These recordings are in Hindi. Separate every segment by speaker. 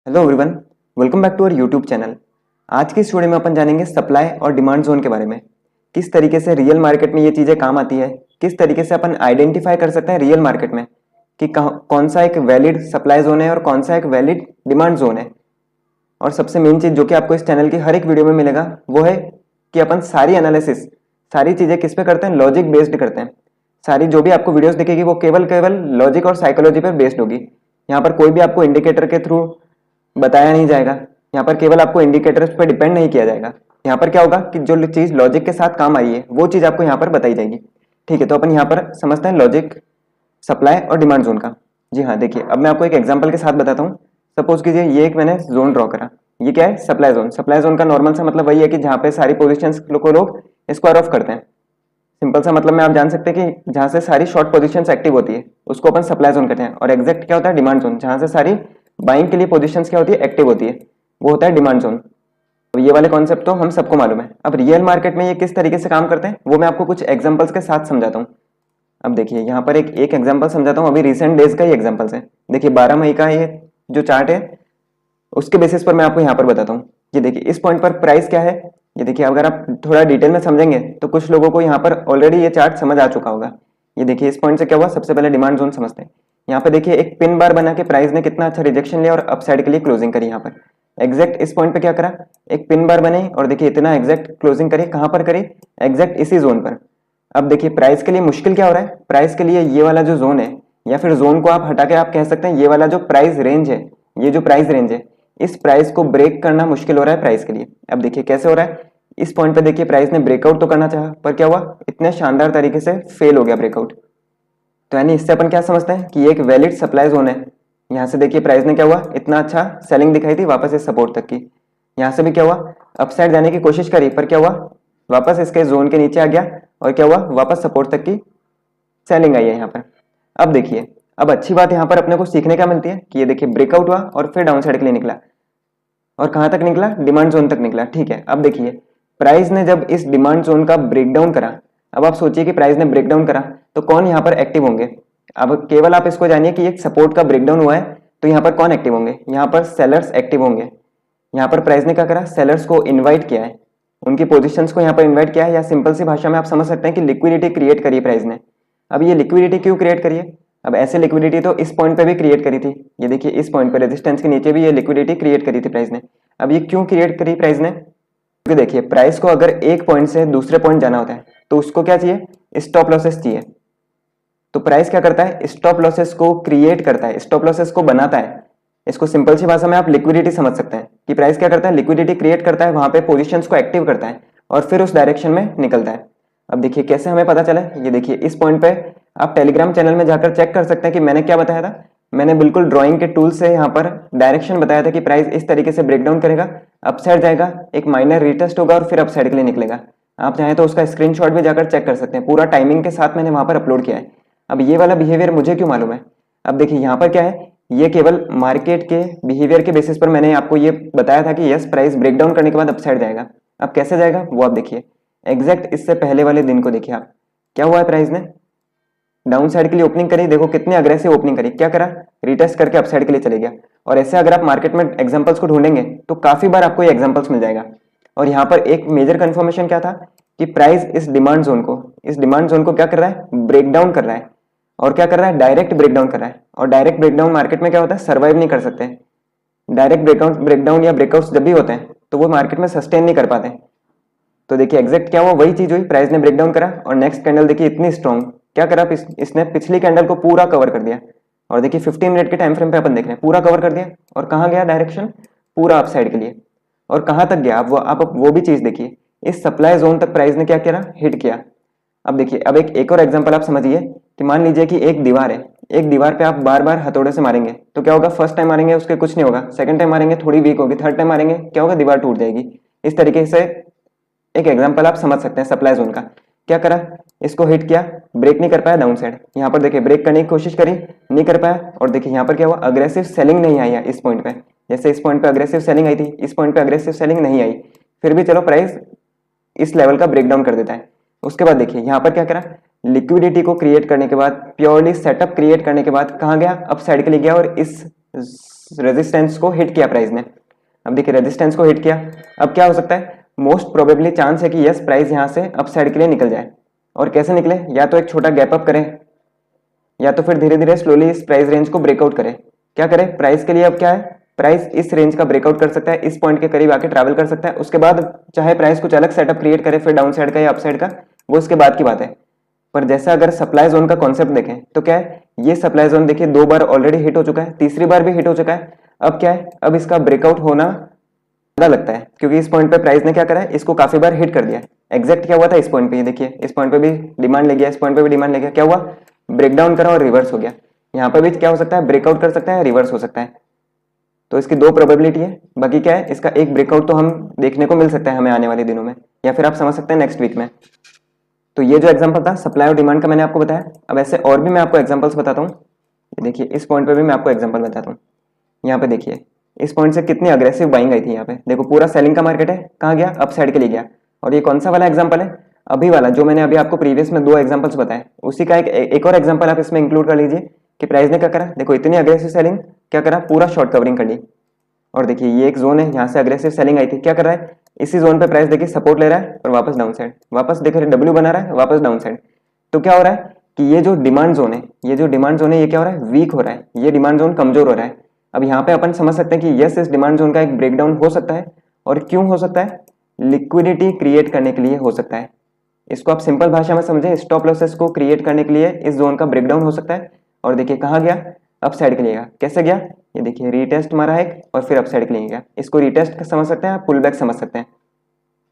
Speaker 1: Hello everyone, welcome back to our YouTube channel. आज की इस वीडियो में अपन जानेंगे सप्लाई और डिमांड जोन के बारे में। किस तरीके से रियल मार्केट में ये चीज़ें काम आती है, किस तरीके से अपन आइडेंटिफाई कर सकते हैं रियल मार्केट में कि कौन सा एक वैलिड सप्लाई जोन है और कौन सा एक वैलिड डिमांड जोन है। और सबसे मेन चीज़ जो कि आपको इस चैनल की हर एक वीडियो में मिलेगा वो है कि अपन सारी एनालिसिस, सारी चीज़ें किस पे करते हैं, लॉजिक बेस्ड करते हैं। सारी जो भी आपको वीडियोस दिखेगी वो केवल लॉजिक और साइकोलॉजी पर बेस्ड होगी। यहाँ पर कोई भी आपको इंडिकेटर के थ्रू बताया नहीं जाएगा, यहाँ पर केवल आपको इंडिकेटर्स पर डिपेंड नहीं किया जाएगा। यहाँ पर क्या होगा कि जो चीज लॉजिक के साथ काम आई है वो चीज आपको यहाँ पर बताई जाएगी। ठीक है, तो अपन यहाँ पर समझते हैं लॉजिक, सप्लाई और डिमांड जोन का। जी हाँ, देखिए अब मैं आपको एक एग्जांपल के साथ बताता हूँ। सपोज कीजिए ये एक मैंने जोन ड्रॉ करा, ये क्या है, सप्लाई जोन। सप्लाई जोन का नॉर्मल सा मतलब वही है कि जहाँ पे सारी पोजिशन को लोग स्क्वायर ऑफ करते हैं। सिंपल सा मतलब में आप जान सकते हैं कि जहाँ से सारी शॉर्ट पोजीशंस एक्टिव होती है उसको अपन सप्लाई जोन कहते हैं। और एग्जैक्ट क्या होता है, डिमांड जोन। जहाँ से सारी बाइंग के लिए पोजीशंस क्या होती है, एक्टिव होती है, वो होता है डिमांड जोन। तो ये वाले कॉन्सेप्ट तो हम सबको मालूम है। अब रियल मार्केट में ये किस तरीके से काम करते हैं वो मैं आपको कुछ एग्जांपल्स के साथ समझाता हूँ। अब देखिए यहाँ पर एक एग्जांपल समझाता हूँ, अभी रिसेंट डेज का ही एग्जांपल्स है। देखिए 12 मई का ये जो चार्ट है उसके बेसिस पर मैं आपको यहाँ पर बताता हूँ। ये देखिए इस पॉइंट पर प्राइस क्या है, ये देखिए अगर आप थोड़ा डिटेल में समझेंगे तो कुछ लोगों को यहाँ पर ऑलरेडी ये चार्ट समझ आ चुका होगा। ये देखिए इस पॉइंट से क्या हुआ, सबसे पहले डिमांड जोन समझते हैं। यहाँ पे देखिए एक पिन बार बना के प्राइस ने कितना अच्छा रिजेक्शन लिया और अपसाइड के लिए क्लोजिंग करी। यहाँ पर एग्जैक्ट इस पॉइंट पे क्या करा, एक पिन बार बने और देखिए इतना एग्जैक्ट क्लोजिंग करी। कहाँ पर करी, एग्जैक्ट इसी जोन पर। अब देखिए प्राइस के लिए मुश्किल क्या हो रहा है, प्राइस के लिए ये वाला जो जोन है, या फिर जोन को आप हटा के आप कह सकते हैं ये वाला जो प्राइस रेंज है, ये जो प्राइस रेंज है, इस प्राइस को ब्रेक करना मुश्किल हो रहा है प्राइस के लिए। अब देखिए कैसे हो रहा है, इस पॉइंट पे देखिए प्राइस ने ब्रेकआउट तो करना चाहा पर क्या हुआ, इतने शानदार तरीके से फेल हो गया ब्रेकआउट। तो यानी इससे अपन क्या समझते हैं कि ये एक वैलिड सप्लाई जोन है। यहाँ से देखिए प्राइस ने क्या हुआ, इतना अच्छा सेलिंग दिखाई थी वापस इस सपोर्ट तक की। यहाँ से भी क्या हुआ, अपसाइड जाने की कोशिश करी पर क्या हुआ, वापस इसके जोन के नीचे आ गया और क्या हुआ, वापस सपोर्ट तक की सेलिंग आई है यहाँ पर। अब देखिए, अब अच्छी बात यहाँ पर अपने को सीखने क्या मिलती है कि ये देखिए ब्रेकआउट हुआ और फिर डाउन साइड के लिए निकला। और कहां तक निकला, डिमांड जोन तक निकला। ठीक है, अब देखिए प्राइस ने जब इस डिमांड जोन का ब्रेकडाउन करा, अब आप सोचिए कि प्राइस ने ब्रेकडाउन करा तो कौन यहाँ पर एक्टिव होंगे। अब केवल आप इसको जानिए कि एक सपोर्ट का ब्रेकडाउन हुआ है तो यहाँ पर कौन एक्टिव होंगे, यहाँ पर सेलर्स एक्टिव होंगे। यहाँ पर प्राइस ने क्या करा, सेलर्स को इन्वाइट किया है, उनकी पोजिशन को यहाँ पर इन्वाइट किया है, या सिंपल सी भाषा में आप समझ सकते हैं कि लिक्विडिटी क्रिएट करी प्राइस ने। अब ये लिक्विडिटी क्यों क्रिएट करिए, अब ऐसे लिक्विडिटी तो इस पॉइंट पे भी क्रिएट करी थी। ये देखिए इस पॉइंट पे रेजिस्टेंस के नीचे भी ये लिक्विडिटी क्रिएट करी थी प्राइस ने। अब ये क्यों क्रिएट करी प्राइस ने, क्योंकि देखिए प्राइस को अगर एक पॉइंट से दूसरे पॉइंट जाना होता है तो उसको क्या चाहिए, स्टॉप लॉसेस चाहिए। तो प्राइस क्या करता है, स्टॉप लॉसेस को क्रिएट करता है, स्टॉप लॉसेस को बनाता है। इसको सिंपल सी भाषा में आप लिक्विडिटी समझ सकते हैं कि प्राइस क्या करता है, लिक्विडिटी क्रिएट करता है, वहां पे पोजीशंस को एक्टिव करता है और फिर उस डायरेक्शन में निकलता है। अब देखिए कैसे हमें पता चला, ये देखिए इस पॉइंट पे आप टेलीग्राम चैनल में जाकर चेक कर सकते हैं कि मैंने क्या बताया था। मैंने बिल्कुल ड्राइंग के टूल से यहाँ पर डायरेक्शन बताया था कि प्राइस इस तरीके से ब्रेकडाउन करेगा, अपसाइड जाएगा, एक माइनर रिटेस्ट होगा और फिर अपसाइड के लिए निकलेगा। आप चाहें तो उसका स्क्रीनशॉट भी जाकर चेक कर सकते हैं, पूरा टाइमिंग के साथ मैंने वहां पर अपलोड किया है। अब ये वाला बिहेवियर मुझे क्यों मालूम है, अब देखिए यहाँ पर क्या है, ये केवल मार्केट के बिहेवियर के बेसिस पर मैंने आपको ये बताया था कि यस प्राइस ब्रेकडाउन करने के बाद अपसाइड जाएगा। अब कैसे जाएगा वो आप देखिए, एग्जैक्ट इससे पहले वाले दिन को देखिए आप, क्या हुआ है, प्राइस ने डाउन साइड के लिए ओपनिंग करी, देखो कितनी अग्रेसिव ओपनिंग करी, क्या करा, रिटेस्ट करके अपसाइड के लिए चले गया। और ऐसे अगर आप मार्केट में एग्जांपल्स को ढूंढेंगे तो काफी बार आपको ये एग्जांपल्स मिल जाएगा। और यहाँ पर एक मेजर कंफर्मेशन क्या था कि प्राइस इस डिमांड जोन को क्या कर रहा है, ब्रेकडाउन कर रहा है। और क्या कर रहा है, डायरेक्ट ब्रेकडाउन कर रहा है। और डायरेक्ट ब्रेकडाउन मार्केट में क्या होता है, सर्वाइव नहीं कर सकते। डायरेक्ट ब्रेकडाउन या ब्रेकआउट्स जब भी होते हैं तो वो मार्केट में सस्टेन नहीं कर पाते। तो देखिए एग्जैक्ट क्या हुआ, वही चीज हुई, प्राइस ने ब्रेकडाउन करा और नेक्स्ट कैंडल देखिए इतनी स्ट्रॉन्ग, क्या करा, इसने पिछली कैंडल को पूरा कवर कर दिया। और देखिए 15 मिनट के टाइम फ्रेम पे अपन देख रहे हैं, पूरा कवर कर दिया। और कहाँ गया डायरेक्शन, पूरा अपसाइड के लिए। और कहाँ तक गया, आप वो भी चीज देखिए, इस सप्लाई जोन तक प्राइस ने क्या किया, हिट किया। अब देखिए अब एक और एग्जांपल आप समझिए कि मान लीजिए कि एक दीवार है, एक दीवार पे आप बार बार हथौड़े से मारेंगे तो क्या होगा, फर्स्ट टाइम मारेंगे उसके कुछ नहीं होगा, सेकंड टाइम मारेंगे थोड़ी वीक होगी, थर्ड टाइम मारेंगे क्या होगा, दीवार टूट जाएगी। इस तरीके से एक एग्जांपल आप समझ सकते हैं सप्लाई जोन का। क्या करा, इसको हिट किया, ब्रेक नहीं कर पाया डाउन साइड। यहाँ पर देखिए ब्रेक करने की कोशिश करी, नहीं कर पाया। और देखिए यहाँ पर क्या हुआ, अग्रेसिव सेलिंग नहीं आई है इस पॉइंट पे। जैसे इस पॉइंट पे अग्रेसिव सेलिंग आई थी, इस पॉइंट पे अग्रेसिव सेलिंग नहीं आई, फिर भी चलो प्राइस इस लेवल का ब्रेकडाउन कर देता है। उसके बाद देखिए यहाँ पर क्या करा, लिक्विडिटी को क्रिएट करने के बाद, प्योरली सेटअप क्रिएट करने के बाद कहाँ गया, अप साइड के लिए गया और इस रेजिस्टेंस को हिट किया प्राइस ने। अब देखिए रेजिस्टेंस को हिट किया, अब क्या हो सकता है, मोस्ट प्रोबेबली चांस है कि यस प्राइस यहाँ से अपसाइड के लिए निकल जाए। और कैसे निकले, या तो एक छोटा गैप अप करे या तो फिर धीरे धीरे स्लोली इस प्राइस रेंज को ब्रेकआउट करे। क्या करे, प्राइस के लिए अब क्या है, प्राइस इस रेंज का ब्रेकआउट कर सकता है, इस पॉइंट के करीब आके ट्रैवल कर सकता है, उसके बाद चाहे प्राइस कुछ अलग सेटअप क्रिएट करे फिर डाउन साइड का या अपसाइड का, वो उसके बाद की बात है। पर जैसा अगर सप्लाई जोन का कॉन्सेप्ट देखें तो क्या है, ये सप्लाई जोन देखिए 2 बार ऑलरेडी हिट हो चुका है, तीसरी बार भी हिट हो चुका है। अब क्या है, अब इसका ब्रेकआउट होना ज्यादा लगता है क्योंकि इस पॉइंट पे प्राइस ने क्या करा है, इसको काफी बार हिट कर दिया है। एग्जैक्ट क्या हुआ था इस पॉइंट पे, ये देखिए इस पॉइंट पे भी डिमांड ले गया, इस पॉइंट पे भी डिमांड ले गया, क्या हुआ, ब्रेकडाउन करा और रिवर्स हो गया। यहाँ पे भी क्या हो सकता है, ब्रेकआउट कर सकता है, रिवर्स हो सकता है। तो इसकी 2 प्रोबेबिलिटी है, बाकी क्या है, इसका एक ब्रेकआउट तो हम देखने को मिल सकता है हमें आने वाले दिनों में, या फिर आप समझ सकते हैं नेक्स्ट वीक में। तो ये जो एग्जांपल था सप्लाई और डिमांड का मैंने आपको बताया। अब ऐसे और भी मैं आपको एग्जांपल्स बताता हूँ। देखिए इस पॉइंट पे भी मैं आपको एग्जांपल बताता हूँ। यहाँ पे देखिए इस पॉइंट से कितनी अग्रेसिव बाइंग आई थी। यहाँ पे देखो पूरा सेलिंग का मार्केट है, कहाँ गया, अप साइड के लिए गया। और ये कौन सा वाला एग्जाम्पल है, अभी वाला जो मैंने अभी आपको प्रीवियस में 2 एग्जाम्पल्स बताए, उसी का एक और एग्जाम्पल आप इसमें इंक्लूड कर लीजिए कि प्राइस ने क्या करा, देखो इतनी अग्रेसिव सेलिंग, क्या करा, पूरा शॉर्ट कवरिंग कर ली। और देखिए ये एक जोन है, यहाँ से अग्रेसिव सेलिंग आई थी, क्या कर रहा है, इसी जोन पे प्राइस देखिए सपोर्ट ले रहा है और वापस डाउन साइड, वापस देखिए डब्ल्यू बना रहा है, वापस डाउन साइड। तो क्या हो रहा है कि ये जो डिमांड जोन है, ये जो डिमांड जोन है ये क्या हो रहा है, वीक हो रहा है, ये डिमांड जोन कमजोर हो रहा है। अब यहाँ पे अपन समझ सकते हैं कि यस इस डिमांड जोन का एक ब्रेकडाउन हो सकता है। और क्यों हो सकता है, लिक्विडिटी क्रिएट करने के लिए हो सकता है। इसको आप सिंपल भाषा में समझें, स्टॉप लॉसेस को क्रिएट करने के लिए इस जोन का ब्रेकडाउन हो सकता है। और देखिए कहाँ गया, अप साइड के लिए गया, कैसे गया, ये देखिए रीटेस्ट मारा है और फिर अप साइड के लिए गया। इसको रीटेस्ट समझ सकते हैं, पुल बैक समझ सकते हैं।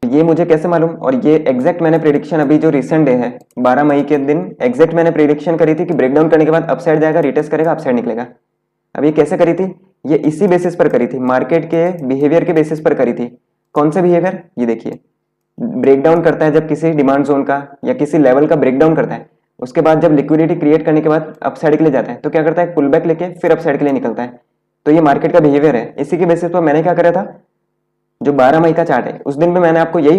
Speaker 1: ये मुझे कैसे मालूम, और ये एग्जैक्ट मैंने प्रेडिक्शन अभी जो रिसेंट डे है 12 मई के दिन एग्जैक्ट मैंने प्रेडिक्शन करी थी कि ब्रेकडाउन करने के बाद अप साइड जाएगा, रीटेस्ट करेगा, अप साइड निकलेगा। अब ये कैसे करी थी, ये इसी बेसिस पर करी थी, मार्केट के बिहेवियर के बेसिस पर करी थी। कौन से बिहेवियर, ये देखिए ब्रेकडाउन करता है जब किसी डिमांड जोन का या किसी लेवल का ब्रेकडाउन करता है, उसके बाद जब लिक्विडिटी क्रिएट करने के बाद अप साइड के लिए जाता है तो क्या करता है, पुल बैक लेके फिर अप साइड के लिए निकलता है। तो ये मार्केट का बिहेवियर है। इसी के बेसिस पर मैंने क्या करा था, जो 12 मई का चार्ट है उस दिन में मैंने आपको यही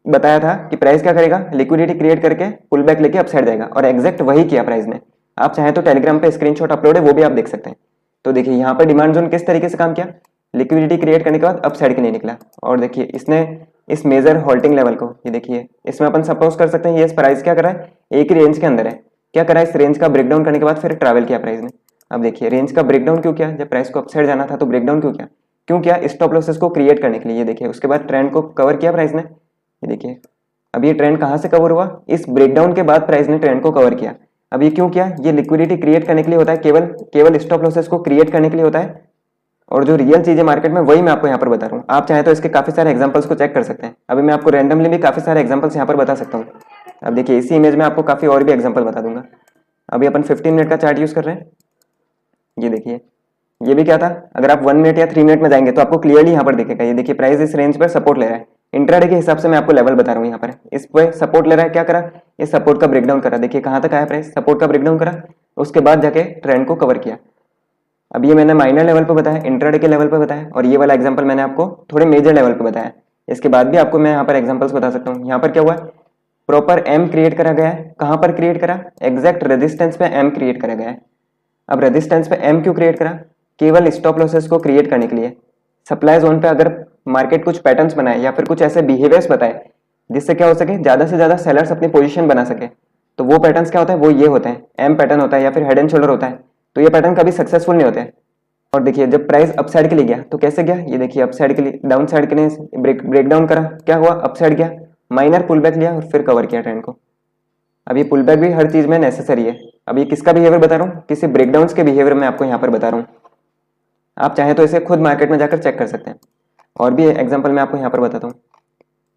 Speaker 1: बताया था कि प्राइस क्या करेगा, लिक्विडिटी क्रिएट करके पुल बैक लेके अप साइड जाएगा, और एग्जैक्ट वही किया प्राइस ने। आप चाहें तो टेलीग्राम पे स्क्रीनशॉट अपलोड है, वो भी आप देख सकते हैं। तो देखिए यहाँ पर डिमांड जोन किस तरीके से काम किया, लिक्विडिटी क्रिएट करने के बाद अप साइड के लिए निकला। और देखिए इसने इस मेजर होल्डिंग लेवल को, ये देखिए इसमें अपन सपोज कर सकते हैं ये प्राइस क्या करा है, एक ही रेंज के अंदर है, क्या करा है, इस रेंज का ब्रेकडाउन करने के बाद फिर ट्रैवल किया प्राइस ने। अब देखिए रेंज का ब्रेकडाउन क्यों किया, जब प्राइस को अप साइड जाना था तो ब्रेकडाउन क्यों किया, स्टॉप लॉसेस को क्रिएट करने के लिए। ये देखिए उसके बाद ट्रेंड को कवर किया प्राइस ने, ये देखिए अब ये ट्रेंड कहाँ से कवर हुआ, इस ब्रेकडाउन के बाद प्राइस ने ट्रेंड को कवर किया। अब ये क्यों किया, ये लिक्विडिटी क्रिएट करने के लिए होता है, केवल स्टॉप लॉसेस को क्रिएट करने के लिए होता है। और जो रियल चीजें मार्केट में वही मैं आपको यहाँ पर बता रहा हूँ। आप चाहे तो इसके काफी सारे एग्जांपल्स को चेक कर सकते हैं। अभी मैं आपको रैंडमली भी काफी सारे एग्जांपल्स यहाँ पर बता सकता हूँ। अब देखिए इसी इमेज में आपको काफी और भी एग्जांपल बता दूंगा। अभी अपन 15 मिनट का चार्ट यूज कर रहे हैं। ये देखिए ये भी क्या था, अगर आप 1 मिनट या 3 मिनट में जाएंगे तो आपको क्लियरली यहाँ पर दिखेगा। ये देखिए प्राइस इस रेंज पर सपोर्ट ले रहा है, इंट्राडे के हिसाब से मैं आपको लेवल बता रहा हूँ। यहाँ पर इस पे सपोर्ट ले रहा है, क्या करा, इस सपोर्ट का ब्रेकडाउन करा। देखिए कहाँ तक आया प्राइस, सपोर्ट का ब्रेकडाउन करा, उसके बाद जाके ट्रेंड को कवर किया। अब ये मैंने माइनर लेवल पे बताया, इंट्राडे के लेवल पे बताया, और ये वाला एग्जांपल मैंने आपको थोड़े मेजर लेवल पे बताया। इसके बाद भी आपको मैं यहाँ पर एग्जांपल्स बता सकता हूँ। यहाँ पर क्या हुआ है, प्रॉपर एम क्रिएट करा गया है। कहाँ पर क्रिएट करा, एग्जैक्ट रेजिस्टेंस पे एम क्रिएट करा गया है। अब रेजिस्टेंस पे एम क्यों क्रिएट करा, केवल स्टॉप लॉसेस को क्रिएट करने के लिए। सप्लाई जोन पे अगर मार्केट कुछ पैटर्न्स बनाए या फिर कुछ ऐसे बिहेवियर्स बताए जिससे क्या हो सके, ज्यादा से ज्यादा सेलर्स अपनी पोजीशन बना सके, तो वो पैटर्न्स क्या होता है, वो ये होते हैं, एम पैटर्न होता है या फिर हेड एंड शोल्डर होता है। तो ये पैटर्न कभी सक्सेसफुल नहीं होते। और देखिए जब प्राइस अप साइड के लिए गया तो कैसे गया, ये देखिए अप साइड के लिए, डाउन साइड के लिए ब्रेकडाउन करा, क्या हुआ, अप साइड गया, माइनर पुल बैक लिया और फिर कवर किया ट्रेंड को। अब ये पुल बैक भी हर चीज में नेसेसरी है। अब ये किसका बिहेवियर बता रहा हूँ, किसी ब्रेकडाउन के बिहेवियर में आपको यहाँ पर बता रहा हूँ। आप चाहें तो इसे खुद मार्केट में जाकर चेक कर सकते हैं। और भी एग्जाम्पल मैं आपको यहाँ पर बताता हूँ।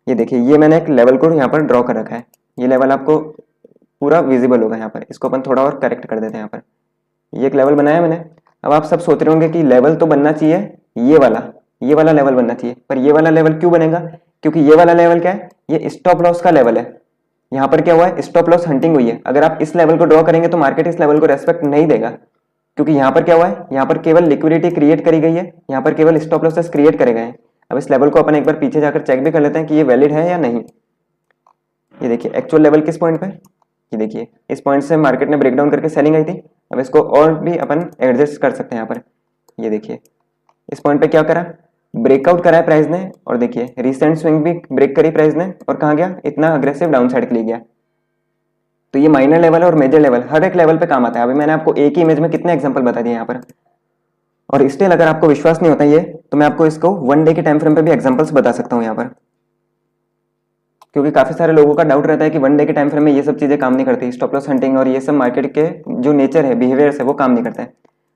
Speaker 1: ये देखिए ये मैंने एक लेवल को यहाँ पर ड्रॉ कर रखा है। ये लेवल आपको पूरा विजिबल होगा यहाँ पर, इसको अपन थोड़ा और करेक्ट कर देते हैं। यहाँ पर ये एक लेवल बनाया मैंने। अब आप सब सोच रहे होंगे कि लेवल तो बनना चाहिए ये वाला लेवल बनना चाहिए, पर ये वाला लेवल क्यों बनेगा, क्योंकि ये वाला लेवल क्या है, ये स्टॉप लॉस का लेवल है। यहाँ पर क्या हुआ है, स्टॉप लॉस हंटिंग हुई है। अगर आप इस लेवल को ड्रॉ करेंगे तो मार्केट इस लेवल को रेस्पेक्ट नहीं देगा, क्योंकि यहाँ पर क्या हुआ है, यहाँ पर केवल लिक्विडिटी क्रिएट करी गई है, यहाँ पर केवल स्टॉप लॉसेस क्रिएट करे गए हैं। अब इस लेवल को अपन एक बार पीछे जाकर चेक भी कर लेते हैं कि ये वैलिड है या नहीं। ये देखिए एक्चुअल लेवल किस पॉइंट पे, ये देखिए इस पॉइंट से मार्केट ने ब्रेकडाउन करके सेलिंग आई थी। अब इसको और भी अपन एडजस्ट कर सकते हैं यहाँ पर। ये देखिए इस पॉइंट पे क्या करा, ब्रेकआउट करा है प्राइस ने, और देखिए रिसेंट स्विंग भी ब्रेक करी प्राइस ने, और कहाँ गया, इतना अग्रेसिव डाउन साइड के लिए गया। तो ये माइनर लेवल और मेजर लेवल हर एक लेवल पे काम आता है। अभी मैंने आपको एक ही इमेज में कितने एग्जांपल बता दिए यहाँ पर। और स्टिल अगर आपको विश्वास नहीं होता ये, तो मैं आपको इसको 1 डे के टाइम फ्रेम पे भी एग्जांपल्स बता सकता हूँ यहाँ पर, क्योंकि काफी सारे लोगों का डाउट रहता है कि 1 डे के टाइम फ्रेम में ये सब चीजें काम नहीं करती, स्टॉप लॉस हंटिंग और ये सब मार्केट के जो नेचर है, बिहेवियर है, वो काम नहीं करता है।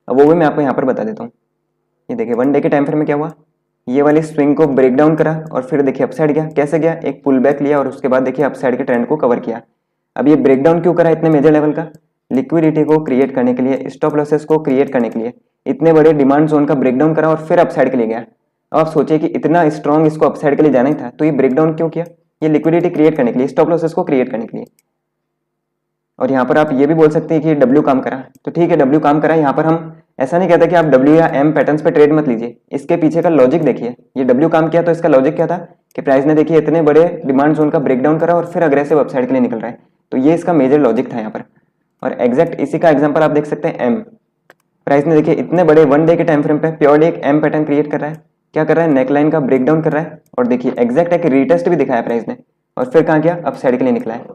Speaker 1: अब वो भी मैं आपको यहाँ पर बता देता हूँ। ये देखिए 1 डे के टाइम फ्रेम में क्या हुआ, ये वाली स्विंग को ब्रेक डाउन करा और फिर देखिए अपसाइड गया। कैसे गया, एक पुल बैक लिया और उसके बाद देखिए अपसाइड के ट्रेंड को कवर किया। अब ये ब्रेक डाउन क्यों करा इतने मेजर लेवल का, लिक्विडिटी को क्रिएट करने के लिए, स्टॉप लॉसेस को क्रिएट करने के लिए इतने बड़े डिमांड जोन का ब्रेकडाउन करा और फिर अपसाइड के लिए गया। अब आप सोचिए कि इतना स्ट्रॉन्ग इसको अपसाइड के लिए जाना ही था, तो ये ब्रेकडाउन क्यों किया, ये लिक्विडिटी क्रिएट करने के लिए, स्टॉप लॉसेस को क्रिएट करने के लिए। और यहाँ पर आप ये भी बोल सकते हैं कि डब्ल्यू काम करा, तो ठीक है डब्ल्यू काम करा। यहाँ पर हम ऐसा नहीं कहते कि आप डब्ल्यू या एम पैटर्न्स पे ट्रेड मत लीजिए, इसके पीछे का लॉजिक देखिए। ये डब्ल्यू काम किया तो इसका लॉजिक क्या था कि प्राइस ने देखिए इतने बड़े डिमांड जोन का ब्रेकडाउन करा और फिर अग्रेसिव अपसाइड के लिए निकल रहा है, तो ये इसका मेजर लॉजिक था यहाँ पर। और एग्जैक्ट इसी का एग्जाम्पल आप देख सकते हैं एम, प्राइस ने देखिए इतने बड़े 1 डे के टाइम फ्रेम पे प्योरली एक एम पैटर्न क्रिएट कर रहा है। क्या कर रहा है, नेकलाइन का ब्रेकडाउन कर रहा है, और देखिए एग्जैक्ट एक रीटेस्ट भी दिखाया प्राइस ने, और फिर कहाँ गया, अपसाइड के लिए निकला है।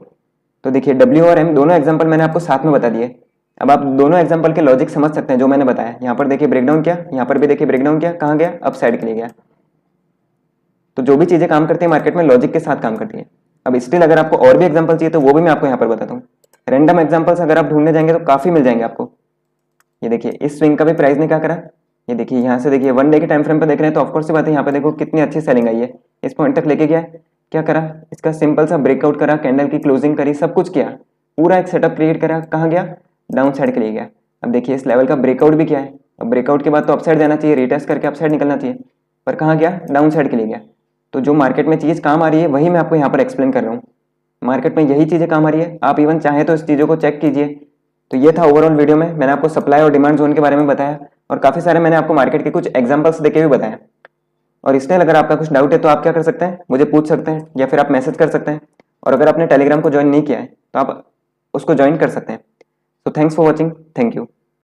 Speaker 1: तो देखिए डब्ल्यू और एम दोनों एग्जांपल मैंने आपको साथ में बता दिए। अब आप दोनों एग्जांपल के लॉजिक समझ सकते हैं जो मैंने बताया। यहाँ पर देखिए ब्रेकडाउन किया, यहाँ पर भी देखिए ब्रेकडाउन किया, कहाँ गया, अपसाइड के लिए गया। तो जो भी चीजें काम करती है मार्केट में लॉजिक के साथ काम करती है। अब स्टिल अगर आपको और भी एग्जाम्पल चाहिए तो वो भी मैं आपको यहाँ पर बताता हूँ। रैंडम एग्जाम्पल्स अगर आप ढूंढने जाएंगे तो काफी मिल जाएंगे आपको। ये देखिए इस स्विंग का भी प्राइस ने क्या करा, ये देखिए यहाँ से देखिए 1 डे के टाइम फ्रेम पे देख रहे हैं तो ऑफकोर्स सी बात है, यहाँ पे देखो कितनी अच्छी सेलिंग आई है, इस पॉइंट तक लेके गया। क्या करा, इसका सिंपल सा ब्रेकआउट करा, कैंडल की क्लोजिंग करी, सब कुछ किया, पूरा एक सेटअप क्रिएट करा, कहाँ गया, डाउन साइड के लिए गया। अब देखिए इस लेवल का ब्रेकआउट भी किया है, अब ब्रेकआउट के बाद तो अपसाइड जाना चाहिए, रिटेस्ट करके अपसाइड निकलना चाहिए, पर कहाँ गया, डाउन साइड के लिए गया। तो जो मार्केट में चीज काम आ रही है वही मैं आपको यहाँ पर एक्सप्लेन कर रहा हूँ। मार्केट में यही चीजें काम आ रही है, आप इवन चाहे तो इस चीजों को चेक कीजिए। तो ये था ओवरऑल वीडियो में, मैंने आपको सप्लाई और डिमांड जोन के बारे में बताया, और काफी सारे मैंने आपको मार्केट के कुछ एग्जांपल्स देके भी बताया। और इसमें अगर आपका कुछ डाउट है तो आप क्या कर सकते हैं, मुझे पूछ सकते हैं या फिर आप मैसेज कर सकते हैं। और अगर आपने टेलीग्राम को ज्वाइन नहीं किया है तो आप उसको ज्वाइन कर सकते हैं। तो thanks for watching, thank you.